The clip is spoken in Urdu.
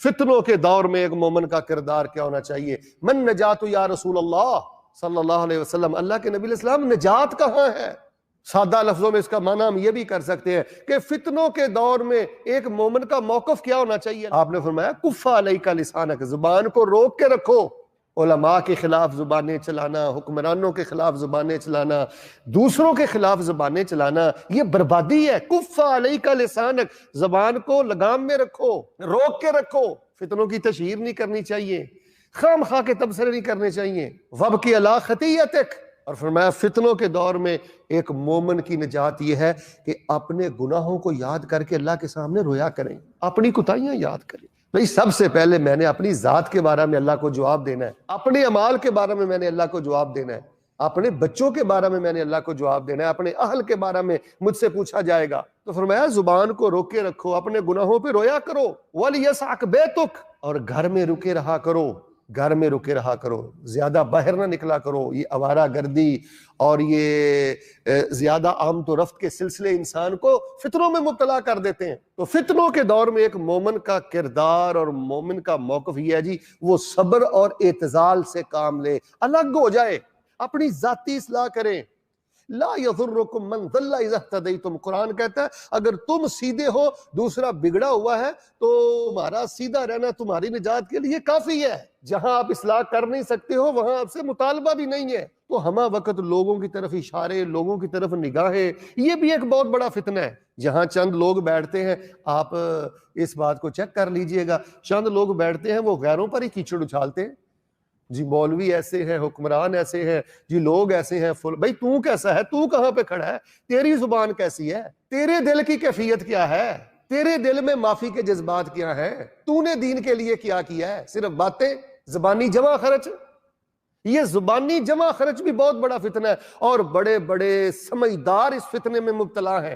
فتنوں کے دور میں ایک مومن کا کردار کیا ہونا چاہیے؟ من نجات یا رسول اللہ صلی اللہ علیہ وسلم، اللہ کے نبی علیہ السلام نجات کہاں ہے؟ سادہ لفظوں میں اس کا معنی ہم یہ بھی کر سکتے ہیں کہ فتنوں کے دور میں ایک مومن کا موقف کیا ہونا چاہیے؟ آپ نے فرمایا کف علیک لسانک، زبان کو روک کے رکھو۔ علماء کے خلاف زبانیں چلانا، حکمرانوں کے خلاف زبانیں چلانا، دوسروں کے خلاف زبانیں چلانا، یہ بربادی ہے۔ کف علیک لسانک، زبان کو لگام میں رکھو، روک کے رکھو۔ فتنوں کی تشہیر نہیں کرنی چاہیے، خام خواہ کے تبصرے نہیں کرنے چاہیے۔ وابکی علی خطیئتک، اور فرمایا فتنوں کے دور میں ایک مومن کی نجات یہ ہے کہ اپنے گناہوں کو یاد کر کے اللہ کے سامنے رویا کریں، اپنی کوتاہیاں یاد کریں۔ بھئی سب سے پہلے میں نے اپنی ذات کے بارے میں اللہ کو جواب دینا ہے، اپنے اعمال کے بارے میں نے اللہ کو جواب دینا ہے، اپنے بچوں کے بارے میں نے اللہ کو جواب دینا ہے، اپنے اہل کے بارے میں مجھ سے پوچھا جائے گا۔ تو فرمایا زبان کو روکے رکھو، اپنے گناہوں پہ رویا کرو۔ وَلْيَسْعَكْ بَيْتُكَ، اور گھر میں رکے رہا کرو، گھر میں رکے رہا کرو، زیادہ باہر نہ نکلا کرو۔ یہ آوارہ گردی اور یہ زیادہ آمد و رفت کے سلسلے انسان کو فتنوں میں مبتلا کر دیتے ہیں۔ تو فتنوں کے دور میں ایک مومن کا کردار اور مومن کا موقف یہ ہے جی، وہ صبر اور اعتزال سے کام لے، الگ ہو جائے، اپنی ذاتی اصلاح کریں۔ لا یضرکم من ضل اذا اہتدیتم، قرآن کہتا ہے اگر تم سیدھے ہو، دوسرا بگڑا ہوا ہے، تو تمہارا سیدھا رہنا تمہاری نجات کے لیے کافی ہے۔ جہاں آپ اصلاح کر نہیں سکتے ہو وہاں آپ سے مطالبہ بھی نہیں ہے۔ تو ہمہ وقت لوگوں کی طرف اشارے، لوگوں کی طرف نگاہیں، یہ بھی ایک بہت بڑا فتنہ ہے۔ جہاں چند لوگ بیٹھتے ہیں، آپ اس بات کو چیک کر لیجئے گا، چند لوگ بیٹھتے ہیں وہ غیروں پر ہی کیچڑ اچھالتے ہیں، جی مولوی ایسے ہیں، حکمران ایسے ہیں، جی لوگ ایسے ہیں، بھئی تو کیسا ہے، تو کہاں پہ کھڑا ہے، تیری زبان کیسی ہے، تیرے دل کی کیفیت کیا ہے، تیرے دل میں معافی کے جذبات کیا ہیں، تو نے دین کے لیے کیا کیا ہے؟ صرف باتیں، زبانی جمع خرچ۔ یہ زبانی جمع خرچ بھی بہت بڑا فتنہ ہے، اور بڑے بڑے سمجھدار اس فتنے میں مبتلا ہیں۔